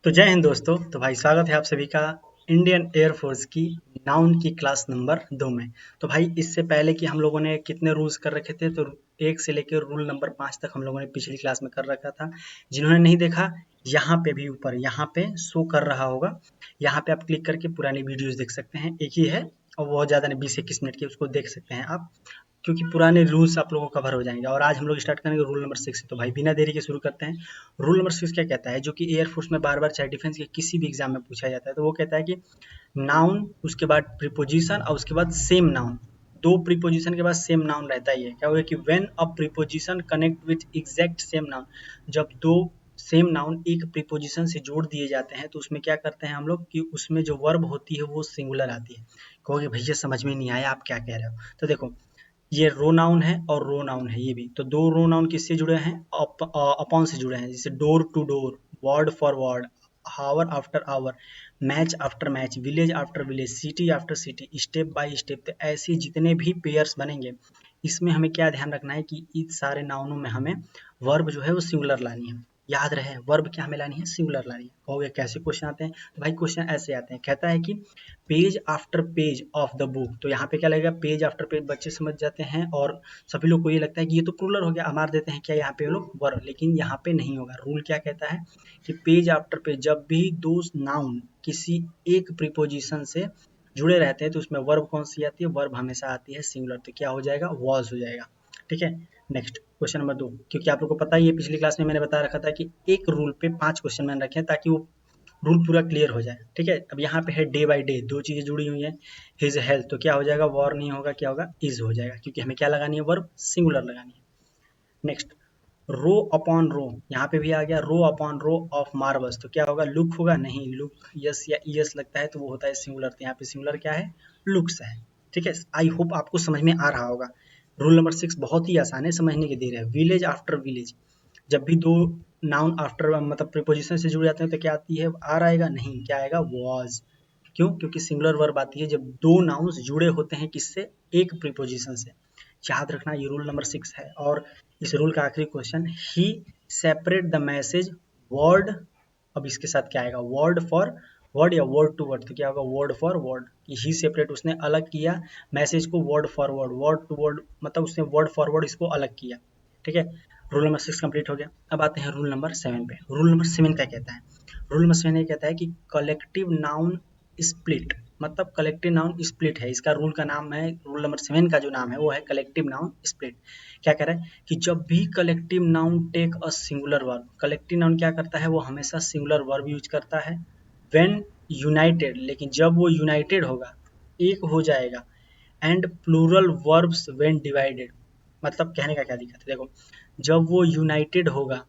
तो जय हिंद दोस्तों। तो भाई स्वागत है आप सभी का इंडियन एयरफोर्स की नाउन की क्लास नंबर 2 में। तो भाई इससे पहले कि हम लोगों ने कितने रूल्स कर रखे थे, तो 1 से लेकर रूल नंबर 5 तक हम लोगों ने पिछली क्लास में कर रखा था। जिन्होंने नहीं देखा, यहाँ पे भी ऊपर यहाँ पे शो कर रहा होगा, यहाँ पे आप क्लिक करके पुरानी वीडियोस देख सकते हैं। एक ही है और बहुत ज़्यादा नहीं, 20-21 मिनट की, उसको देख सकते हैं आप, क्योंकि पुराने रूल्स आप लोगों को कवर हो जाएंगे। और आज हम लोग स्टार्ट करेंगे रूल नंबर 6 से। तो भाई बिना देरी के शुरू करते हैं। रूल नंबर 6 क्या कहता है, जो कि एयरफोर्स में बार बार चाहे डिफेंस के किसी भी एग्जाम में पूछा जाता है। तो वो कहता है कि नाउन, उसके बाद प्रीपोजिशन और उसके बाद सेम नाउन। दो प्रीपोजिशन के बाद सेम नाउन रहता ही है। क्या होगा कि when a preposition connect with exact same noun, जब दो सेम नाउन एक प्रीपोजिशन से जोड़ दिए जाते हैं तो उसमें क्या करते हैं हम लोग कि उसमें जो वर्ब होती है वो सिंगुलर आती है। कहोगे भैया समझ में नहीं आया, आप क्या कह रहे हो। तो देखो, ये रो नाउन है और रो नाउन है ये भी। तो दो रो नाउन किससे जुड़े हैं, अपॉन से जुड़े हैं। जैसे door to door, word for word, hour after hour, match after match, village after village, city after city, step by step. तो ऐसे जितने भी पेयर्स बनेंगे, इसमें हमें क्या ध्यान रखना है कि इस सारे नाउनों में हमें वर्ब जो है वो सिंगुलर लानी है। याद रहे, वर्ब क्या हमें लानी है, सिंगुलर लानी है। कहोगे कैसे क्वेश्चन आते हैं, तो भाई क्वेश्चन ऐसे आते हैं। कहता है कि page after page of the book. तो यहाँ पे क्या लगेगा, पेज आफ्टर पेज, बच्चे समझ जाते हैं और सभी लोग को ये लगता है कि ये तो प्लूरल हो गया, मार देते हैं क्या यहाँ पे लोग वर्ब, लेकिन यहाँ पे नहीं होगा। रूल क्या कहता है कि पेज आफ्टर पेज, जब भी दो नाउन किसी एक प्रीपोजिशन से जुड़े रहते हैं तो उसमें वर्ब कौन सी आती है, वर्ब हमेशा आती है सिंगुलर। तो क्या हो जाएगा, वॉज हो जाएगा। ठीक है। नेक्स्ट क्वेश्चन नंबर 2, क्योंकि आप लोग को पता ही है पिछली क्लास में मैंने बता रखा था कि एक रूल पे 5 क्वेश्चन मैंने रखे हैं ताकि वो रूल पूरा क्लियर हो जाए। ठीक है। अब यहाँ पे है डे बाय डे, दो चीजें जुड़ी हुई हैं। हिज हेल्थ, तो क्या हो जाएगा, वॉर नहीं होगा, क्या होगा, इज हो जाएगा, क्योंकि हमें क्या लगानी है, वर्ब सिंगुलर लगानी है। नेक्स्ट, रो अपॉन रो, यहाँ पे भी आ गया row upon row of marbles. तो क्या होगा, लुक होगा, नहीं, लुक यस या यस लगता है तो वो होता है सिंगुलर। तो यहाँ पे सिंगुलर क्या है, लुक्स है। ठीक है। आई होप आपको समझ में आ रहा होगा। रूल नंबर 6 बहुत ही आसान है, समझने की देर है। विलेज आफ्टर विलेज, जब भी दो नाउन आफ्टर मतलब प्रीपोजिशन से जुड़ जाते हैं तो क्या आती है, आर आएगा, नहीं, क्या आएगा, वॉज। क्यों, क्योंकि सिंगुलर वर्ब आती है जब दो नाउन्स जुड़े होते हैं किससे, एक प्रीपोजिशन से। याद रखना, ये रूल नंबर 6 है। और इस रूल का आखिरी question, he separate the message word. अब इसके साथ क्या आएगा, वर्ड फॉर वर्ड या वर्ड टू वर्ड। तो क्या होगा, word for word. He separate, उसने अलग किया मैसेज को word for word, word to word, मतलब उसने वर्ड फॉर वर्ड इसको अलग किया। ठीक है। रूल नंबर 6 कंप्लीट हो गया। अब आते हैं रूल नंबर 7 पे। रूल नंबर 7 क्या कहता है, रूल नंबर 7 ये कहता है कि कलेक्टिव नाउन स्प्लिट, मतलब कलेक्टिव नाउन स्प्लिट है। इसका रूल का नाम है, रूल नंबर 7 का जो नाम है वो है कलेक्टिव नाउन स्प्लिट। क्या कह रहा है कि जब भी collective noun take a singular verb, collective noun क्या करता है, वो हमेशा सिंगुलर वर्ब यूज करता है। व्हेन यूनाइटेड, लेकिन जब वो यूनाइटेड होगा, एक हो जाएगा। And plural verbs when divided, मतलब कहने का क्या दिक्कत है, देखो, जब वो यूनाइटेड होगा,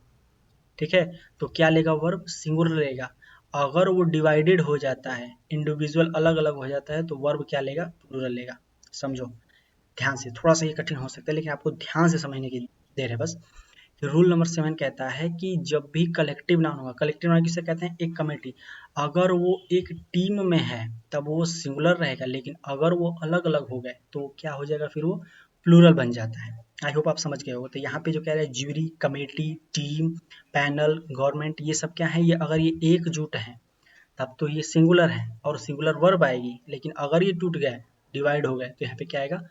ठीक है, तो क्या लेगा, वर्ब सिंगुलर लेगा। अगर वो डिवाइडेड हो जाता है, इंडिविजुअल अलग अलग हो जाता है, तो वर्ब क्या लेगा, प्लूरल लेगा। समझो ध्यान से, थोड़ा सा ये कठिन हो सकता है लेकिन आपको ध्यान से समझने की देर है बस। रूल नंबर 7 कहता है कि जब भी कलेक्टिव नाउन होगा, कलेक्टिव नाउन किसे कहते हैं, एक कमेटी, अगर वो एक टीम में है तब वो सिंगुलर रहेगा, लेकिन अगर वो अलग अलग हो गए तो क्या हो जाएगा, फिर वो प्लूरल बन जाता है। आई होप आप समझ गए हो। तो यहाँ पे जो कह रहे हैं, jury, committee, team, panel, government, ये सब क्या है, ये अगर ये एकजुट है तब तो ये सिंगुलर है और सिंगुलर वर्ब आएगी। लेकिन अगर ये टूट गए, डिवाइड हो गए, तो यहाँ पे क्या आएगा,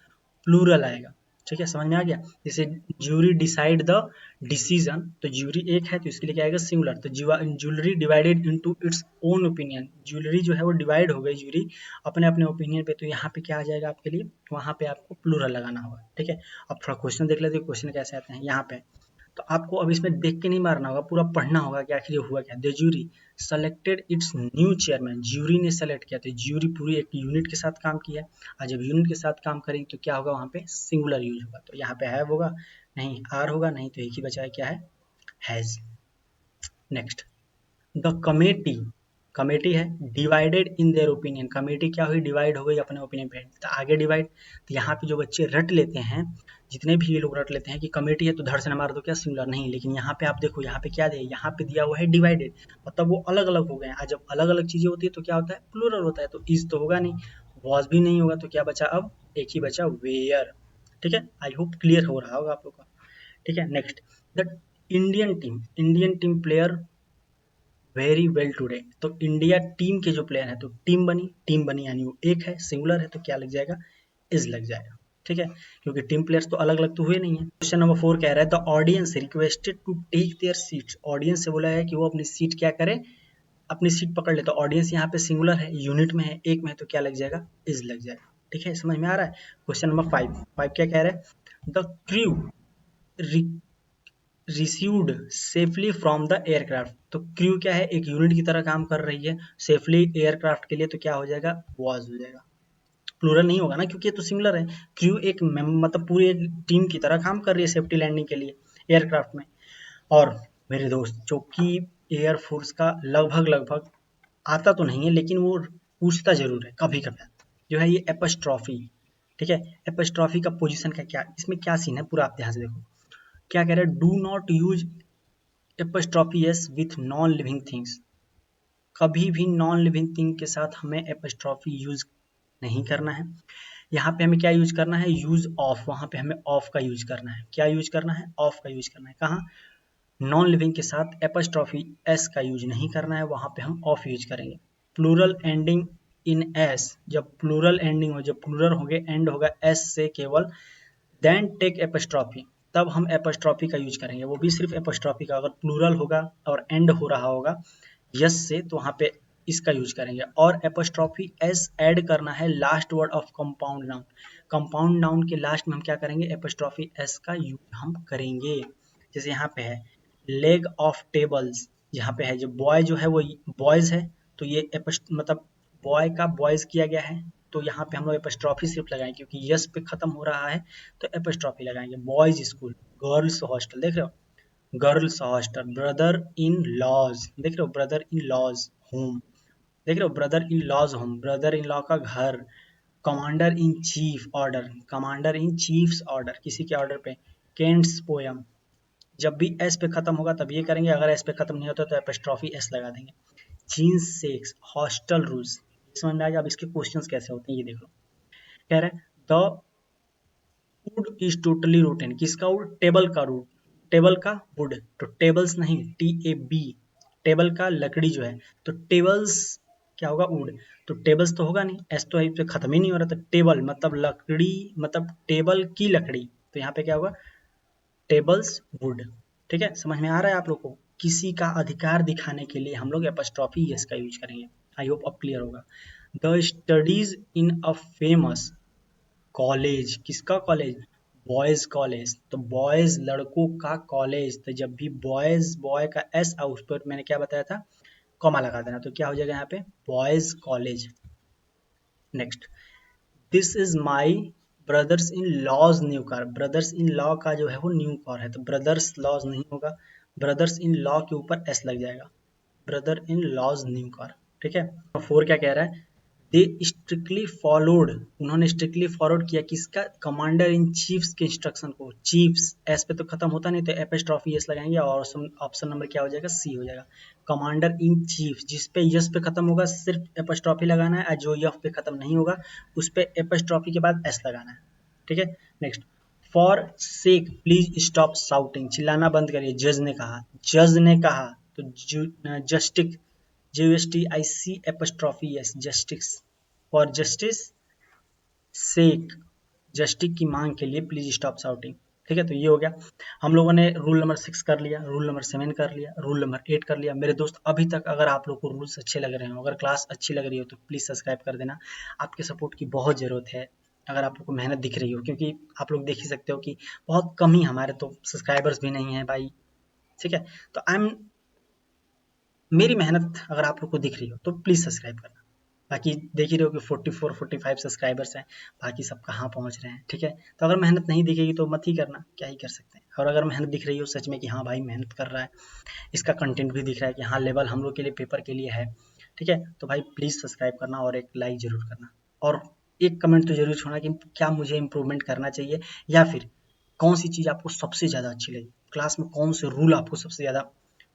प्लूरल आएगा। ठीक है, समझ में आ गया। जैसे ज्यूरी डिसाइड द डिसीजन, तो ज्यूरी एक है तो इसके लिए क्या आएगा, सिंगुलर। तो jewellery divided into its own opinion, jewellery जो है वो डिवाइड हो गई, ज्यूरी अपने अपने ओपिनियन पे, तो यहाँ पे क्या आ जाएगा आपके लिए, वहाँ पे आपको प्लूरल लगाना होगा। ठीक है। अब थोड़ा क्वेश्चन देख लेते हैं, क्वेश्चन कैसे आते हैं यहाँ पे। तो आपको अब इसमें देख के नहीं मारना होगा, पूरा पढ़ना होगा कि आखिर ये हुआ क्या। The jury selected it's new chairman, jury ने सेलेक्ट किया, तो ज्यूरी पूरी एक यूनिट के साथ काम किया। और जब यूनिट के साथ काम करेंगे तो क्या होगा, वहाँ पे सिंगुलर यूज होगा। तो यहाँ पे हैव होगा, नहीं, आर होगा, नहीं, तो एक ही बचा है, क्या है, has. Next, the committee, committee है, divided in their opinion, committee क्या हुई, डिवाइड हो गई अपने ओपिनियन पे। तो आगे डिवाइड, तो यहाँ पे जो बच्चे रट लेते हैं, जितने भी ये लोग रट लेते हैं कि कमेटी है तो धड़ से न मार दो क्या, सिंगुलर, नहीं। लेकिन यहाँ पे आप देखो, यहाँ पे क्या दिया, यहाँ पे दिया हुआ है डिवाइडेड, मतलब वो अलग अलग हो गए हैं। जब अलग अलग चीजें होती है तो क्या होता है, प्लूरल होता है। तो इज तो होगा नहीं, वॉज भी नहीं होगा, तो क्या बचा, अब एक ही बचा, वेयर। ठीक है, आई होप क्लियर हो रहा होगा आप लोग का। ठीक है। Next, the Indian team player very well today. तो इंडिया टीम के जो प्लेयर है तो टीम बनी यानी वो एक है, सिंगुलर है, तो क्या लग जाएगा, इज लग जाएगा। ठीक है, क्योंकि टीम प्लेयर्स तो अलग अलग तो हुए नहीं है। क्वेश्चन नंबर 4 कह रहा है the audience requested to take their seats. Audience से बोला है कि वो अपनी सीट क्या करे, अपनी सीट पकड़ ले। तो ऑडियंस यहाँ पे सिंगुलर है, यूनिट में है, एक में है, तो क्या लग जाएगा, इज लग जाएगा। ठीक है, समझ में आ रहा है। क्वेश्चन नंबर 5 क्या कह रहा है, the crew received safely from the aircraft. तो क्रू क्या है, एक यूनिट की तरह काम कर रही है सेफली एयरक्राफ्ट के लिए, तो क्या हो जाएगा, वॉज हो जाएगा। प्लूरल नहीं होगा ना, क्योंकि ये तो सिमिलर है। क्रू एक मतलब पूरी एक टीम की तरह काम कर रही है सेफ्टी लैंडिंग के लिए एयरक्राफ्ट में। और मेरे दोस्त, जो कि एयरफोर्स का लगभग लगभग आता तो नहीं है, लेकिन वो पूछता जरूर है कभी कभी, जो है ये एपस्ट्रॉफी। ठीक है, एपस्ट्रॉफी का पोजीशन का क्या, इसमें क्या सीन है पूरा आप ध्यान से देखो। क्या कह रहे हैं, do not use apostrophe S with non living things. कभी भी नॉन लिविंग थिंग के साथ हमें एपस्ट्रॉफी यूज नहीं करना है। यहाँ पे हमें क्या यूज करना है, यूज ऑफ, वहां पे हमें ऑफ का यूज करना है। क्या यूज करना है, ऑफ का यूज करना है। कहाँ, नॉन लिविंग के साथ एपस्ट्रॉफी एस का यूज नहीं करना है, वहां पे हम ऑफ यूज करेंगे। प्लूरल एंडिंग इन एस, जब प्लूरल एंडिंग हो, जब प्लूरल होंगे एंड होगा एस से केवल, देन टेक एपस्ट्रॉफी, तब हम एपस्ट्रॉफी का यूज करेंगे, वो भी सिर्फ एपस्ट्रॉफी का। अगर प्लूरल होगा और एंड हो रहा होगा यस से, तो वहां पे इसका यूज करेंगे। और एपस्ट्रॉफी एस ऐड करना है last word of compound noun. Compound noun के लास्ट में हम क्या करेंगे, एपस्ट्रॉफी एस का यूज हम करेंगे। जैसे यहाँ पे है लेग ऑफ टेबल्स, यहाँ पे है जो बॉय जो है वो बॉयज है, तो ये मतलब बॉय का बॉयज किया गया है, तो यहाँ पे हम लोग एपस्ट्रॉफी सिर्फ लगाएंगे, क्योंकि यस पे खत्म हो रहा है तो एपस्ट्रॉफी लगाएंगे। बॉयज स्कूल, गर्ल्स हॉस्टल, देख रहे हो, girls hostel. Brother in laws, देख रहे हो, ब्रदर इन लॉज होम, देख रहे हो, brother in laws home, brother in law का घर। Commander in chief order, commander in chiefs order, किसी के ऑर्डर पे। केंट्स पोयम, जब भी एस पे खत्म होगा तब ये करेंगे, अगर एस पे खत्म नहीं होता तो एपस्ट्रॉफी एस लगा देंगे। जीन्स सेक्स, हॉस्टल रूल्स, समझ में आ गया। अब इसके क्वेश्चंस कैसे होते हैं ये देख लो। कह रहे हैं the wood is totally rotten, किसका वुड, टेबल का वुड, टेबल का वुड, तो टेबल्स नहीं, TAB, टेबल का लकड़ी जो है, तो टेबल्स क्या होगा, वुड। तो टेबल्स तो होगा नहीं, एस तो पे खत्म ही नहीं हो रहा, तो टेबल मतलब लकड़ी, मतलब टेबल की लकड़ी, तो यहाँ पे क्या होगा, टेबल्स वुड। ठीक है, समझ में आ रहा है आप लोग को। किसी का अधिकार दिखाने के लिए हम लोग एपस्ट्रॉफी यस का यूज करेंगे। आई होप अब क्लियर होगा। The studies in a famous college, किसका कॉलेज, बॉयज कॉलेज, तो बॉयज लड़कों का कॉलेज, तो जब भी बॉयज, बॉय का एस और उस पर मैंने क्या बताया था, कॉमा लगा देना, तो क्या हो जाएगा यहाँ पे, boys college. Next, this is my brothers in laws new car, brothers in law का जो है वो न्यू कार है, तो ब्रदर्स लॉज नहीं होगा, ब्रदर्स इन लॉ के ऊपर एस लग जाएगा, brother in laws new car. ठीक है, 4 क्या कह रहा है, दे स्ट्रिक्टली फॉलोड, उन्होंने स्ट्रिक्टली फॉलोड किया किसका, कमांडर इन चीफ्स के इंस्ट्रक्शन को। चीफ्स एस पे तो खत्म होता नहीं, तो एपस्ट्रॉफी एस लगाएंगे, और ऑप्शन नंबर क्या हो जाएगा, सी हो जाएगा। कमांडर इन चीफ, जिस पे यस पे खत्म होगा सिर्फ एपस्ट्रॉफी लगाना है, और जो यफ पे खत्म नहीं होगा उस पे एपस्ट्रॉफी के बाद एस लगाना है। ठीक है, next, for sake please stop shouting, चिल्लाना बंद करिए, जज ने कहा, जज ने कहा, तो जस्टिक, JUSTIC apostrophe S, justice, for justice sec, justice की मांग के लिए प्लीज स्टॉप शाउटिंग। ठीक है, तो ये हो गया। हम लोगों ने रूल नंबर 6 कर लिया, रूल नंबर 7 कर लिया, रूल नंबर 8 कर लिया। मेरे दोस्त, अभी तक अगर आप लोग को रूल्स अच्छे लग रहे हो, अगर क्लास अच्छी लग रही हो, तो प्लीज़ सब्सक्राइब कर देना। आपके सपोर्ट की बहुत ज़रूरत है, अगर आप लोग को मेहनत दिख रही हो, क्योंकि आप लोग देख ही सकते हो कि बहुत कम ही हमारे तो सब्सक्राइबर्स भी नहीं है भाई। ठीक है, तो मेरी मेहनत अगर आप लोग को दिख रही हो तो प्लीज़ सब्सक्राइब करना। बाकी देख ही रहे हो कि 44-45 सब्सक्राइबर्स हैं, बाकी सब कहाँ पहुँच रहे हैं। ठीक है, तो अगर मेहनत नहीं दिखेगी तो मत ही करना, क्या ही कर सकते हैं। और अगर मेहनत दिख रही हो सच में कि हाँ भाई मेहनत कर रहा है, इसका कंटेंट भी दिख रहा है कि हाँ लेवल हम लोग के लिए पेपर के लिए है, ठीक है, तो भाई प्लीज़ सब्सक्राइब करना और एक लाइक ज़रूर करना, और एक कमेंट तो ज़रूर छोड़ना कि क्या मुझे इम्प्रूवमेंट करना चाहिए, या फिर कौन सी चीज़ आपको सबसे ज़्यादा अच्छी लगी, क्लास में कौन से रूल आपको सबसे ज़्यादा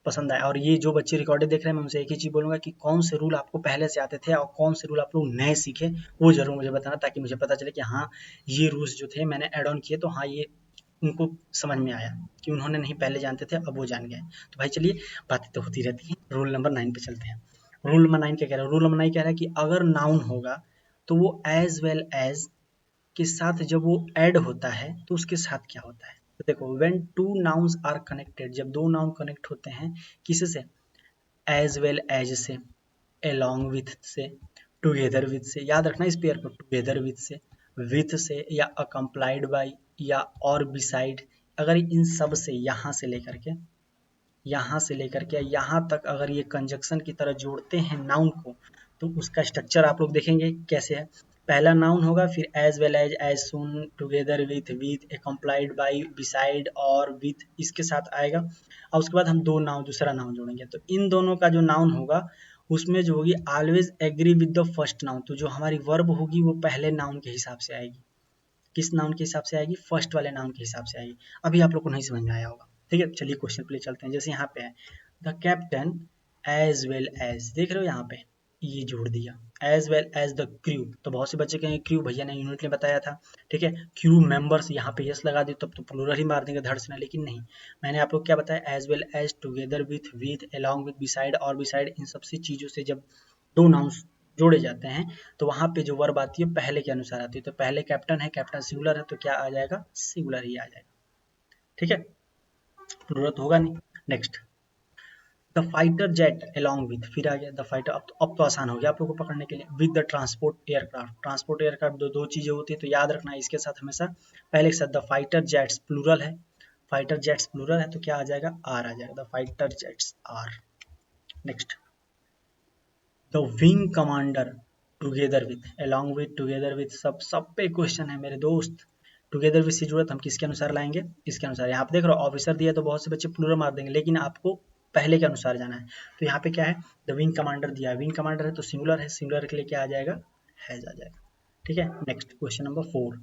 पसंद आया। और ये जो बच्चे रिकॉर्डेड देख रहे हैं, मैं उनसे एक ही चीज़ बोलूँगा कि कौन से रूल आपको पहले से आते थे और कौन से रूल आप लोग नए सीखे, वो ज़रूर मुझे बताना, ताकि मुझे पता चले कि हाँ ये रूल्स जो थे मैंने ऐड ऑन किए, तो हाँ ये उनको समझ में आया कि उन्होंने नहीं पहले जानते थे, अब वो जान गए। तो भाई चलिए, बातें तो होती रहती हैं। रूल नंबर 9 पे चलते हैं। रूल नंबर 9 क्या कह रहा है? रूल नंबर 9 कह रहा है कि अगर नाउन होगा तो वो एज वेल एज के साथ जब वो ऐड होता है तो उसके साथ क्या होता है? तो देखो, when two nouns are connected, जब दो नाउन कनेक्ट होते हैं किसी से? एज वेल एज से, along with से, together with से, याद रखना इस पेयर को, together with से या accompanied by या और beside, अगर इन सब से यहाँ से लेकर के यहाँ तक अगर ये कंजक्शन की तरह जोड़ते हैं नाउन को, तो उसका स्ट्रक्चर आप लोग देखेंगे कैसे है। पहला नाउन होगा, फिर एज वेल एज सुन, together with accompanied by, beside और विथ, इसके साथ आएगा। और उसके बाद हम दूसरा नाउन जोड़ेंगे। तो इन दोनों का जो नाउन होगा उसमें जो होगी always agree with the first noun, तो जो हमारी वर्ब होगी वो पहले नाउन के हिसाब से आएगी। किस नाउन के हिसाब से आएगी? फर्स्ट वाले नाउन के हिसाब से आएगी। अभी आप लोग को नहीं समझ में आया होगा, ठीक है। चलिए क्वेश्चन पे चलते हैं। जैसे यहाँ पे है the captain as well as, देख रहे हो यहाँ पे ये जोड़ दिया, as well as the crew. तो बहुत से बच्चे कहेंगे क्रू भैया ने यूनिट ने बताया था, ठीक है, क्रू मेंबर्स, यहाँ पे यस लगा दी तब तो प्लूरल ही मार देंगे धड़ से ना, लेकिन नहीं, मैंने आप लोग क्या बताया, as well as, together with along with, beside और बिसाइड, इन सबसे चीजों से जब दो नाउन्स जोड़े जाते हैं तो वहां पे जो वर्ब आती है पहले के अनुसार आती है। तो पहले कैप्टन है, कैप्टन सिंगुलर है, तो क्या आ जाएगा? सिंगुलर ही आ जाएगा, ठीक है, जरूरत होगा नहीं। Next, the fighter jet along with, फिर आ गया द फाइटर। अब तो आसान हो गया आप लोगों को पकड़ने के लिए। With the transport aircraft, transport aircraft दो चीजें होती है, तो याद रखना है इसके साथ हमेशा पहले के साथ द फाइटर जेट्स प्लूरल है, फाइटर जेट्स प्लूरल है, तो क्या आ जाएगा? आर आ जाएगा, the fighter jets are. Next, the wing commander together with, along with, together with, सब पे क्वेश्चन है मेरे दोस्त। टुगेदर विथ से जरूरत हम किसके अनुसार लाएंगे? इसके अनुसार। यहाँ पे देख रहे हो ऑफिसर दिया तो बहुत से बच्चे प्लूरल मार देंगे, लेकिन आपको पहले के अनुसार जाना है। तो यहाँ पे क्या है? द विंग कमांडर दिया है, विंग कमांडर है तो सिंगुलर है, सिंगुलर के लिए क्या आ जाएगा? हैज आ जाएगा, ठीक है। Next question number 4,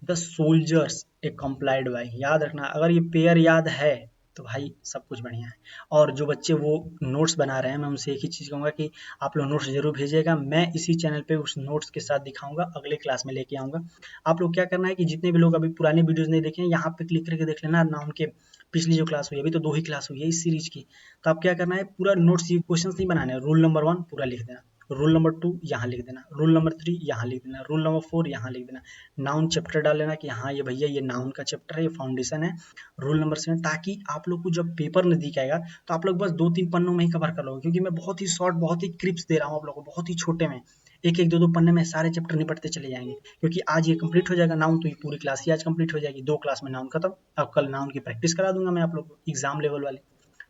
the soldiers A complied by, याद रखना अगर ये पेयर याद है तो भाई सब कुछ बढ़िया है। और जो बच्चे वो नोट्स बना रहे हैं, मैं उनसे एक ही चीज़ कहूँगा कि आप लोग नोट्स जरूर भेजिएगा, मैं इसी चैनल पे उस नोट्स के साथ दिखाऊंगा, अगले क्लास में लेके आऊँगा। आप लोग क्या करना है कि जितने भी लोग अभी पुरानी वीडियोज़ नहीं देखे हैं, यहाँ पे क्लिक करके देख लेना ना, उनके पिछली जो क्लास हुई है, अभी तो 2 ही क्लास हुई है इस सीरीज की। तो आप क्या करना है, पूरा नोट्स, ये क्वेश्चन नहीं बनाने हैं, रूल नंबर 1 पूरा लिख देना, रूल नंबर 2 यहाँ लिख देना, रूल नंबर 3 यहाँ लिख देना, रूल नंबर 4 यहाँ लिख देना, नाउन चैप्टर डाल लेना कि हाँ ये भैया ये नाउन का चैप्टर है, ये फाउंडेशन है, रूल नंबर 7, ताकि आप लोग को जब पेपर नजदीक आएगा तो आप लोग बस 2-3 पन्नों में ही कवर कर लोगे, क्योंकि मैं बहुत ही शॉर्ट, बहुत ही क्रिप्स दे रहा हूँ आप लोगों को, बहुत ही छोटे में, एक एक दो दो पन्ने में सारे चैप्टर निपटते चले जाएंगे। क्योंकि आज ये कंप्लीट हो जाएगा नाउन, तो ये पूरी क्लास ही आज कंप्लीट हो जाएगी, 2 क्लास में नाउन खत्म। अब कल नाउन की प्रैक्टिस करा दूंगा मैं आप लोग को एग्जाम लेवल वाली,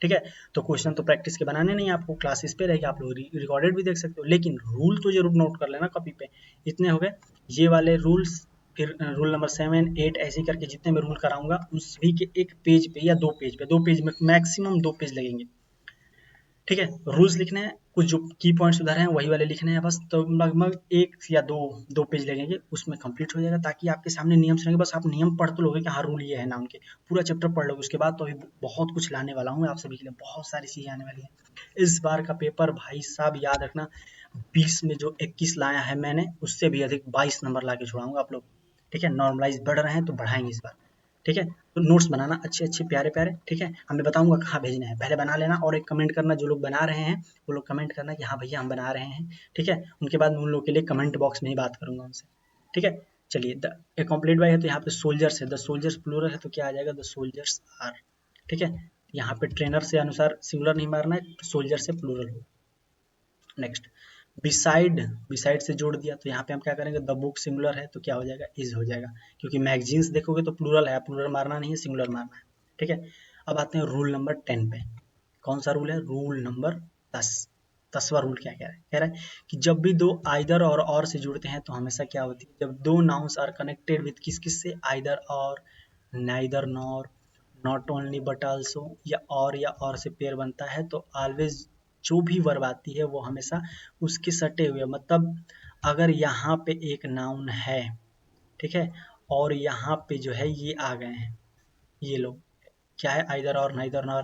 ठीक है। तो क्वेश्चन तो प्रैक्टिस के बनाने नहीं, आपको क्लासेस पे रहेगा, आप लोग रिकॉर्डेड भी देख सकते हो, लेकिन रूल तो जरूर नोट कर लेना कॉपी पे। इतने हो गए ये वाले रूल्स। फिर रूल नंबर 7, 8 ऐसे करके जितने मैं रूल कराऊंगा उन सभी के एक पेज पे या 2 पेज में मैक्सिमम 2 पेज लगेंगे, ठीक है। रूल्स लिखने हैं, कुछ जो की पॉइंट्स उधर हैं वही वाले लिखने हैं बस, तो लगभग 1 या 2 पेज लगेंगे, उसमें कंप्लीट हो जाएगा, ताकि आपके सामने नियम रहेंगे, बस आप नियम पढ़ तो लोगे कि हाँ रूल ये है ना, उनके पूरा चैप्टर पढ़ लोगे। उसके बाद तो अभी बहुत कुछ लाने वाला हूँ आप सभी के लिए, बहुत सारी चीजें आने वाली है इस बार का पेपर। भाई साहब याद रखना, 20 में जो 21 लाया है मैंने, उससे भी अधिक 22 नंबर ला के छुड़ाऊंगा आप लोग, ठीक है। नॉर्मलाइज बढ़ रहे हैं तो बढ़ाएंगे इस बार, ठीक है। तो नोट्स बनाना अच्छे अच्छे प्यारे प्यारे, ठीक है। हमें बताऊंगा कहाँ भेजना है, पहले बना लेना और एक कमेंट करना, जो लोग बना रहे हैं वो लोग कमेंट करना कि हाँ भैया हम बना रहे हैं, ठीक है। उनके बाद उन लोग के लिए कमेंट बॉक्स में ही बात करूंगा उनसे, ठीक है। चलिए, द कंप्लीट बाय है तो यहाँ पे सोल्जर्स है, द सोल्जर्स प्लूरल है तो क्या आ जाएगा? द सोल्जर्स आर, ठीक है। यहाँ पे ट्रेनर से अनुसार सिंगुलर नहीं मारना है, सोल्जर से प्लूरल हो। नेक्स्ट, बिसाइड, बिसाइड से जोड़ दिया तो यहाँ पे हम क्या करेंगे, द बुक सिंगुलर है तो क्या हो जाएगा? इज हो जाएगा, क्योंकि मैगजीन्स देखोगे तो प्लूरल है, प्लूरल मारना नहीं है, सिंगुलर मारना है, ठीक है। अब आते हैं रूल नंबर 10 पे। कौन सा रूल है? Rule number 10। 10वां रूल क्या कह रहा है कि जब भी दो आइदर और से जुड़ते हैं तो हमेशा क्या होती है, जब दो नाउन्स आर कनेक्टेड विथ किस किस से, आइदर और, neither nor, not only but also, या और से पेयर बनता है, तो ऑलवेज जो भी वर्ब आती है वो हमेशा उसके सटे हुए, मतलब अगर यहाँ पे एक नाउन है, ठीक है, और यहाँ पे जो है ये आ गए हैं, ये लोग क्या है, आइदर और, नाइदर नॉर,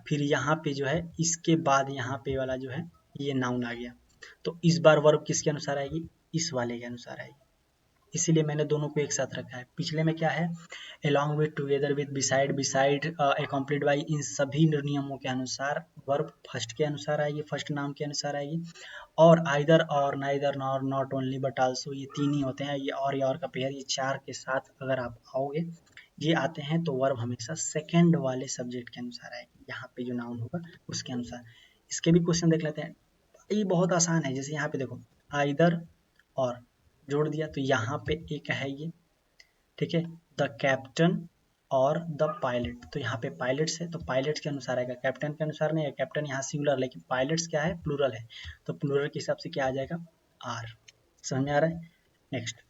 फिर यहाँ पे जो है इसके बाद यहाँ पे वाला जो है ये नाउन आ गया, तो इस बार वर्ब किसके अनुसार आएगी? इस वाले के अनुसार आएगी, इसीलिए मैंने दोनों को एक साथ रखा है। पिछले में क्या है, along with, together with, beside, beside, accompanied by, इन सभी नियमों के अनुसार वर्ब फर्स्ट के अनुसार आएगी, फर्स्ट नाउन के अनुसार आएगी। और आइदर और, neither, nor, not only but also, ये तीन ही होते हैं, ये और का पेयर, ये चार के साथ अगर आप आओगे ये आते हैं तो वर्ब हमेशा सेकंड वाले सब्जेक्ट के अनुसार आएगी, यहाँ पे जो नाउन होगा उसके अनुसार। इसके भी क्वेश्चन देख लेते हैं, ये बहुत आसान है। जैसे यहाँ पे देखो आइदर और जोड़ दिया तो यहाँ पे एक है ये, ठीक है, द कैप्टन और द पायलट, तो यहाँ पे पायलट्स है तो पायलट्स के अनुसार आएगा, कैप्टन के अनुसार नहीं है, कैप्टन यहाँ सिंगुलर लेकिन पायलट्स क्या है, प्लूरल है, तो प्लूरल के हिसाब से क्या आ जाएगा, आर। समझ में आ रहा है। नेक्स्ट,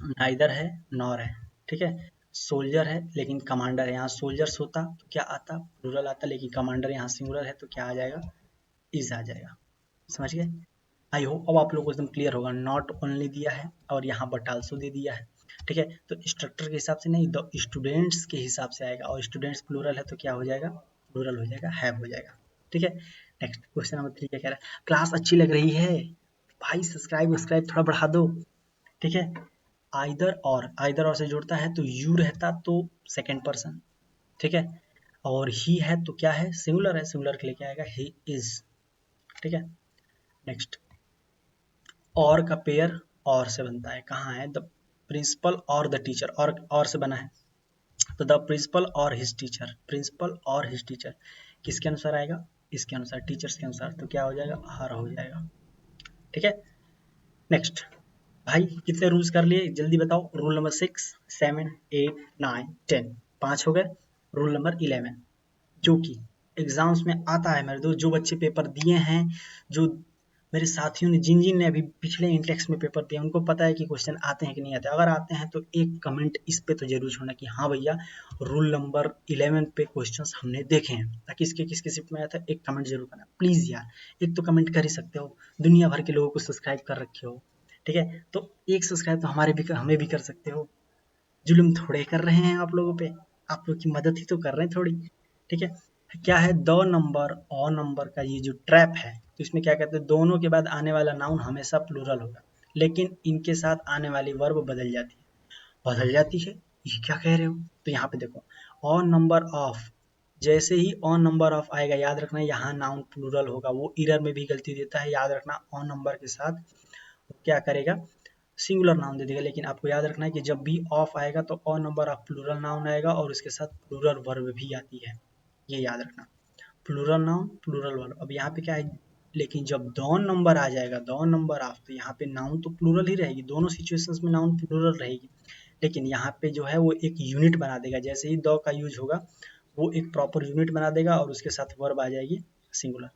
नाइदर है नॉर है, ठीक है, सोल्जर है लेकिन कमांडर है, यहाँ सोल्जर्स होता तो क्या आता, प्लूरल आता, लेकिन कमांडर यहाँ सिंगुलर है तो क्या आ जाएगा, इज आ जाएगा। समझ गए। आई होप अब आप लोगों को एकदम क्लियर होगा। नॉट ओनली दिया है और यहाँ बट आल्सो दे दिया है, ठीक है, तो स्ट्रक्चर के हिसाब से नहीं, द स्टूडेंट्स के हिसाब से आएगा, और स्टूडेंट्स प्लूरल है तो क्या हो जाएगा, प्लूरल हो जाएगा, हैव हो जाएगा, ठीक है। नेक्स्ट क्वेश्चन नंबर 3 क्या कह रहा है, क्लास अच्छी लग रही है भाई, सब्सक्राइब थोड़ा बढ़ा दो, ठीक है। आइदर और से जुड़ता है तो यू रहता तो सेकेंड पर्सन, ठीक है, और ही है तो क्या है, सिंगुलर है, सिंगुलर के लिए क्या आएगा, ही इज, ठीक है। नेक्स्ट, और का पेयर और से बनता है, कहाँ है, द प्रिंसिपल और द टीचर, और से बना है, तो द प्रिंसिपल और हिज टीचर, प्रिंसिपल और हिज टीचर किसके अनुसार आएगा, इसके अनुसार, टीचर्स के अनुसार, तो क्या हो जाएगा, आर हो जाएगा, ठीक है। नेक्स्ट, भाई कितने रूल्स कर लिए जल्दी बताओ, रूल नंबर 6, 7, 8, 9, 10, 5 हो गए। रूल नंबर 11 जो कि एग्जाम्स में आता है मेरे दोस्त, जो बच्चे पेपर दिए हैं, जो मेरे साथियों ने जिन जिन ने अभी पिछले इंटेक्स में पेपर दिया उनको पता है कि क्वेश्चन आते हैं कि नहीं आते। अगर आते हैं तो एक कमेंट इस पे तो जरूर छोड़ना कि हाँ भैया रूल नंबर 11 पे क्वेश्चंस हमने देखे हैं, ताकि इसके किसके शिफ्ट में आया था, एक कमेंट जरूर करना प्लीज यार, एक तो कमेंट कर ही सकते हो, दुनिया भर के लोगों को सब्सक्राइब कर रखे हो, ठीक है, तो एक सब्सक्राइब तो हमें भी कर सकते हो, जुल्म थोड़े कर रहे हैं आप लोगों पे, आप लोग की मदद ही तो कर रहे हैं थोड़ी, ठीक है। क्या है, द नंबर और नंबर का ये जो ट्रैप है, तो इसमें क्या कहते हैं, दोनों के बाद आने वाला नाउन हमेशा प्लूरल होगा, लेकिन इनके साथ आने वाली वर्ब बदल जाती है, ये क्या कह रहे हो, तो यहाँ पे देखो ऑन नंबर ऑफ, जैसे ही ऑन नंबर ऑफ आएगा याद रखना यहाँ नाउन प्लूरल होगा, वो इरर में भी गलती देता है, याद रखना ऑन नंबर के साथ क्या करेगा, सिंगुलर नाउन दे देगा, लेकिन आपको याद रखना है कि जब भी ऑफ आएगा तो on number of plural noun आएगा और उसके साथ प्लूरल वर्ब भी आती है, ये याद रखना, प्लूरल नाउन प्लूरल वर्ब। अब यहाँ पे क्या है, लेकिन जब डॉन नंबर आ जाएगा, डॉन नंबर ऑफ, तो यहाँ पे नाउन तो प्लूरल ही रहेगी, दोनों सिचुएशंस में नाउन प्लूरल रहेगी, लेकिन यहाँ पे जो है वो एक यूनिट बना देगा, जैसे ही द का यूज होगा वो एक प्रॉपर यूनिट बना देगा और उसके साथ वर्ब आ जाएगी सिंगुलर।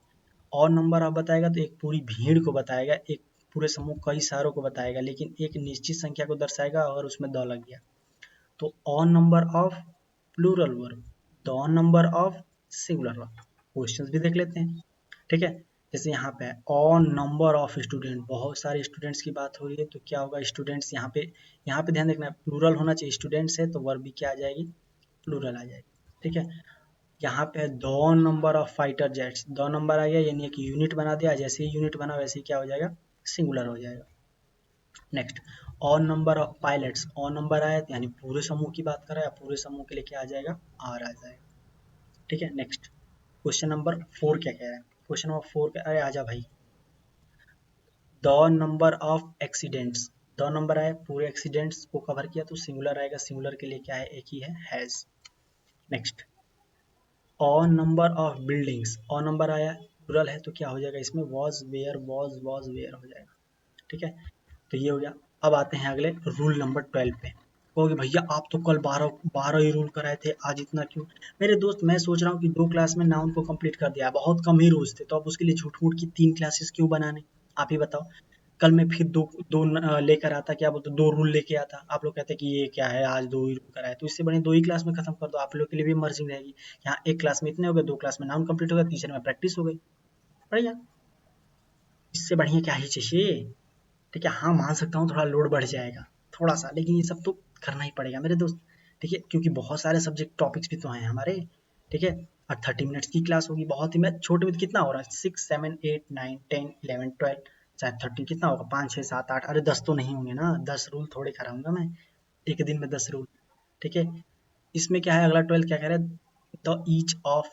और नंबर ऑफ बताएगा तो एक पूरी भीड़ को बताएगा, एक पूरे समूह कई सारों को बताएगा, लेकिन एक निश्चित संख्या को दर्शाएगा और उसमें द लग गया, तो on number of plural verb, the on number of singular verb. Questions भी देख लेते हैं, ठीक है। जैसे यहाँ पे है ऑन नंबर ऑफ स्टूडेंट, बहुत सारे स्टूडेंट्स की बात हो रही है तो क्या होगा, स्टूडेंट्स यहाँ पे ध्यान देखना है, प्लूरल होना चाहिए, स्टूडेंट्स है तो वर्ब भी क्या आ जाएगी, प्लूरल आ जाएगी, ठीक है। यहाँ पे है दो नंबर ऑफ फाइटर जेट्स, दो नंबर आ गया यानी एक यूनिट बना दिया, जैसे ही यूनिट बना वैसे ही क्या हो जाएगा, सिंगुलर हो जाएगा। Next, on number of pilots, on number आया यानी पूरे समूह की बात कर रहा है, पूरे समूह के लिए क्या आ जाएगा, आर आ जाएगा, ठीक है। नेक्स्ट, क्वेश्चन नंबर 4 क्या कह रहा है, क्वेश्चन नंबर 4 अरे आजा भाई, the number of accidents, the number आया पूरे एक्सीडेंट्स को कवर किया तो सिंगुलर आएगा, सिंगुलर के लिए क्या है, एक ही है, has. Next, on number of buildings, on number आया प्लूरल है तो क्या हो जाएगा, इसमें वॉज वेयर हो जाएगा, ठीक है, तो ये हो गया। अब आते हैं अगले रूल नंबर 12 पे। कहोगे भैया आप तो कल 12 ही रूल कराए थे, आज इतना क्यों। मेरे दोस्त मैं सोच रहा हूँ कि 2 क्लास में नाउन को कंप्लीट कर दिया, बहुत कम ही रूल्स थे, तो अब उसके लिए झूठ मूठ की 3 क्लासेस क्यों बनाने, आप ही बताओ। कल मैं फिर लेकर आता, क्या बोलते 2 रूल लेके आता, आप लोग कहते कि ये क्या है, आज 2 ही रूल कराए, तो इससे बड़े 2 ही क्लास में खत्म कर दो, आप लोग के लिए भी मर्जिंग रहेगी। यहाँ एक क्लास में इतने हो गए, 2 क्लास में नाउन कंप्लीट हो गया, तीसरे में प्रैक्टिस हो गई, बढ़िया, इससे बढ़िया क्या ही चाहिए। ठीक है, हाँ मान सकता हूँ थोड़ा लोड बढ़ जाएगा थोड़ा सा, लेकिन ये सब तो करना ही पड़ेगा मेरे दोस्त, ठीक है, क्योंकि बहुत सारे सब्जेक्ट टॉपिक्स भी तो हैं हमारे, ठीक है। और 30 मिनट्स की क्लास होगी, बहुत ही मैं छोटे में कितना हो रहा है, 6, 7, 8, 9, 10, 11, 12, चाहे 13 कितना होगा, 5 6 7 8, अरे 10 तो नहीं होंगे ना, 10 रूल थोड़े कराऊंगा मैं एक दिन में, 10 रूल। ठीक है, इसमें क्या है, अगला 12 क्या कह रहा है, the each of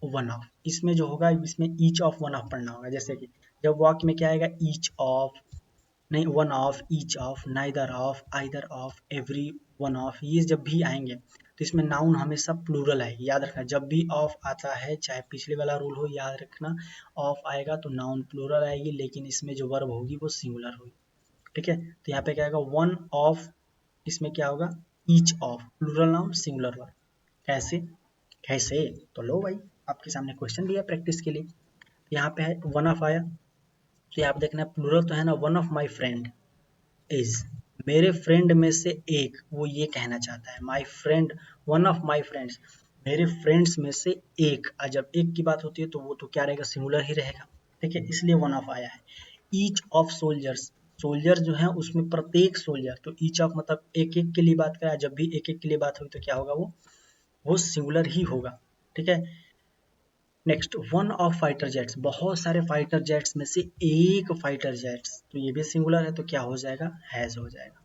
one of, इसमें जो होगा इसमें ईच ऑफ वन ऑफ पढ़ना होगा। जैसे कि जब वाक्य में क्या आएगा, ईच ऑफ, नहीं one of, each of, neither of, either of, every one of, ये जब भी आएंगे तो इसमें नाउन हमेशा प्लूरल आएगी, याद रखना। जब भी ऑफ आता है, चाहे पिछले वाला रूल हो, याद रखना ऑफ आएगा तो नाउन प्लूरल आएगी, लेकिन इसमें जो वर्ब होगी वो सिंगुलर होगी। ठीक है, तो यहाँ पे क्या आएगा, वन ऑफ, इसमें क्या होगा, each of, plural noun singular verb. कैसे, कैसे, तो लो भाई, आपके सामने क्वेश्चन दिया प्रैक्टिस के लिए। यहाँ पे है वन ऑफ आया, तो आप देखना प्लूरल तो है ना, one of my friend is, मेरे फ्रेंड में से एक, वो ये कहना चाहता है, my friend, one of my friends, मेरे फ्रेंड्स में से एक। और जब एक की बात होती है तो वो तो क्या रहेगा, सिंगुलर ही रहेगा। ठीक है, इसलिए वन ऑफ आया है। ईच ऑफ सोल्जर्स, सोल्जर जो है उसमें प्रत्येक सोल्जर, तो ईच ऑफ मतलब एक एक के लिए बात करा, जब भी एक एक के लिए बात होगी तो क्या होगा, वो सिंगुलर ही होगा। ठीक है, next one of fighter jets, बहुत सारे फाइटर जेट्स में से एक फाइटर जेट्स, तो ये भी सिंगुलर है तो क्या हो जाएगा, हैज हो जाएगा।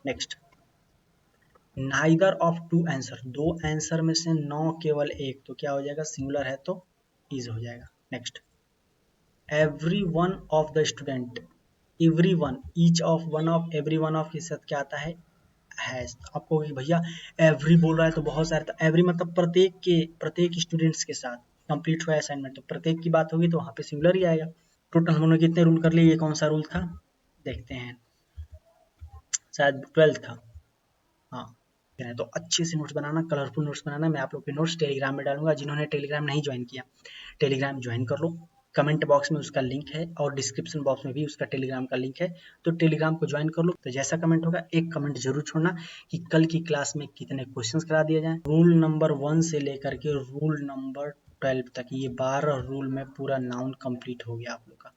Next neither of two answer, दो आंसर में से नो केवल एक, तो क्या हो जाएगा, सिंगुलर है तो इज हो जाएगा। Next every one of the student, every one, each of, one of, every one of के साथ क्या आता है, हैज। आपको भैया एवरी बोल रहा है तो बहुत सारे, तो एवरी मतलब प्रत्येक के, प्रत्येक स्टूडेंट्स के साथ कंप्लीट हुआ असाइनमेंट, तो प्रत्येक की बात होगी तो वहाँ पे सिंगुलर ही आएगा। टोटल हम लोगों ने कितने रूल कर लिए, ये कौन सा रूल था, देखते हैं, शायद 12 था। हाँ, तो अच्छे से नोट्स बनाना, कलरफुल नोट्स बनाना। मैं आप लोग के नोट्स टेलीग्राम में डालूंगा, जिन्होंने टेलीग्राम नहीं ज्वाइन किया टेलीग्राम ज्वाइन कर लो, कमेंट बॉक्स में उसका लिंक है और डिस्क्रिप्शन बॉक्स में भी उसका टेलीग्राम का लिंक है, तो टेलीग्राम को ज्वाइन कर लो। तो जैसा कमेंट होगा एक कमेंट जरूर छोड़ना कि कल की क्लास में कितने क्वेश्चंस करा दिए जाएं, रूल नंबर 1 से लेकर के रूल नंबर 12 तक, ये 12 रूल में पूरा नाउन कंप्लीट हो गया आप लोग का।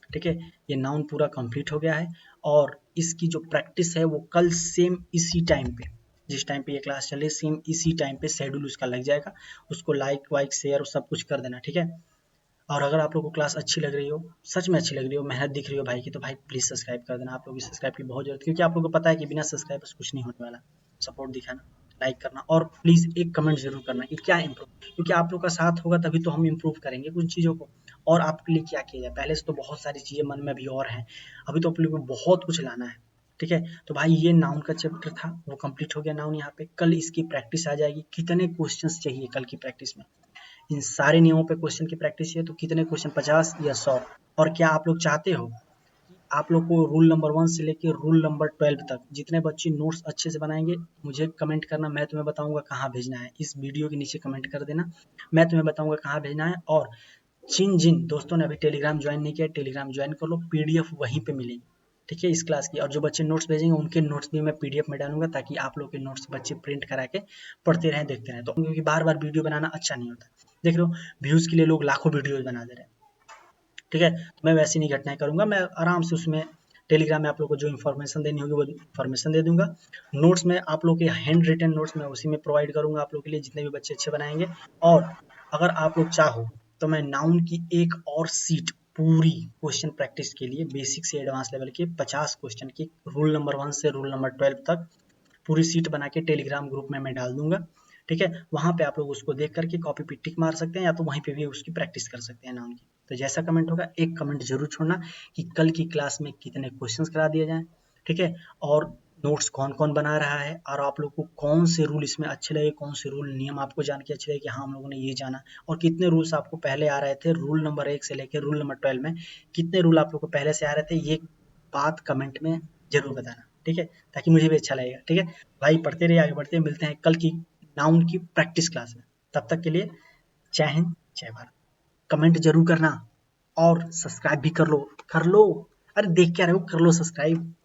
ठीक है, ये नाउन पूरा कंप्लीट हो गया है, और इसकी जो प्रैक्टिस है वो कल सेम इसी टाइम पे, जिस टाइम पे ये क्लास चले, सेम इसी टाइम पे शेड्यूल उसका लग जाएगा। उसको लाइक वाइक शेयर सब कुछ कर देना। ठीक है, और अगर आप लोग को क्लास अच्छी लग रही हो, सच में अच्छी लग रही हो, मेहनत दिख रही हो भाई की, तो भाई प्लीज़ सब्सक्राइब कर देना। आप लोग की सब्सक्राइब की बहुत जरूरत है, क्योंकि आप लोगों को पता है कि बिना सब्सक्राइब कुछ नहीं होने वाला। सपोर्ट दिखाना, लाइक करना, और प्लीज़ एक कमेंट जरूर करना कि क्या इम्प्रूव, क्योंकि आप लोग का साथ होगा तभी तो हम इम्प्रूव करेंगे कुछ चीज़ों को। और आपके लिए क्या किया जाए, पहले से तो बहुत सारी चीज़ें मन में अभी और हैं, अभी तो आप लोगों को बहुत कुछ लाना है। ठीक है, तो भाई ये नाउन का चैप्टर था, वो कंप्लीट हो गया नाउन यहाँ पे। कल इसकी प्रैक्टिस आ जाएगी, कितने क्वेश्चंस चाहिए कल की प्रैक्टिस में, इन सारे नियमों पे क्वेश्चन की प्रैक्टिस चाहिए, तो कितने क्वेश्चन, 50 या 100। और क्या आप लोग चाहते हो कि आप लोग को रूल नंबर 1 से लेकर रूल नंबर 12 तक जितने बच्चे नोट्स अच्छे से बनाएंगे, मुझे कमेंट करना, मैं तुम्हें बताऊंगा कहाँ भेजना है, इस वीडियो के नीचे कमेंट कर देना, मैं तुम्हें बताऊंगा कहाँ भेजना है। और जिन जिन दोस्तों ने अभी टेलीग्राम ज्वाइन नहीं किया, टेलीग्राम ज्वाइन कर लो, पीडीएफ वहीं पे मिलेगी। ठीक है, इस क्लास की, और जो बच्चे नोट्स भेजेंगे उनके नोट्स भी मैं पीडीएफ में डालूंगा, ताकि आप लोग के नोट्स बच्चे प्रिंट करा के पढ़ते रहें, देखते रहें, तो क्योंकि बार बार वीडियो बनाना अच्छा नहीं होता। देख लो, व्यूज के लिए लोग लाखों वीडियोज बना दे रहे हैं। ठीक है, तो मैं वैसी नहीं घटनाएं करूंगा, मैं आराम से उसमें टेलीग्राम में आप लोग को जो इन्फॉर्मेशन देनी होगी वो इन्फॉर्मेशन दे दूंगा। नोट्स में आप लोग के हैंड रिटन नोट्स मैं उसी में प्रोवाइड करूंगा आप लोग के लिए, जितने भी बच्चे अच्छे बनाएंगे। और अगर आप लोग चाहो तो मैं नाउन की एक और सीट पूरी क्वेश्चन प्रैक्टिस के लिए, बेसिक से एडवांस लेवल के 50 क्वेश्चन की, रूल नंबर 1 से रूल नंबर 12 तक पूरी सीट बना के टेलीग्राम ग्रुप में मैं डाल दूंगा। ठीक है, वहाँ पे आप लोग उसको देख करके कॉपी पे टिक मार सकते हैं, या तो वहीं पे भी उसकी प्रैक्टिस कर सकते हैं नाउन की। तो जैसा कमेंट होगा एक कमेंट जरूर छोड़ना कि कल की क्लास में कितने क्वेश्चंस करा दिए जाएं। ठीक है, और नोट्स कौन कौन बना रहा है, और आप लोग को कौन से रूल इसमें अच्छे लगे, कौन से रूल नियम आपको जान के अच्छे लगे कि हाँ हम लोगों ने ये जाना, और कितने रूल्स आपको पहले आ रहे थे रूल नंबर 1 से लेकर रूल नंबर 12 में, कितने रूल आप लोग को पहले से आ रहे थे, ये बात कमेंट में जरूर बताना। ठीक है, ताकि मुझे भी अच्छा लगेगा। ठीक है भाई, पढ़ते रहिए, आगे बढ़ते, मिलते हैं कल की नाउन की प्रैक्टिस क्लास में। तब तक के लिए जय हिंद, जय भारत। कमेंट जरूर करना, और सब्सक्राइब भी कर लो, कर लो, अरे देख क्या रहे हो, कर लो सब्सक्राइब।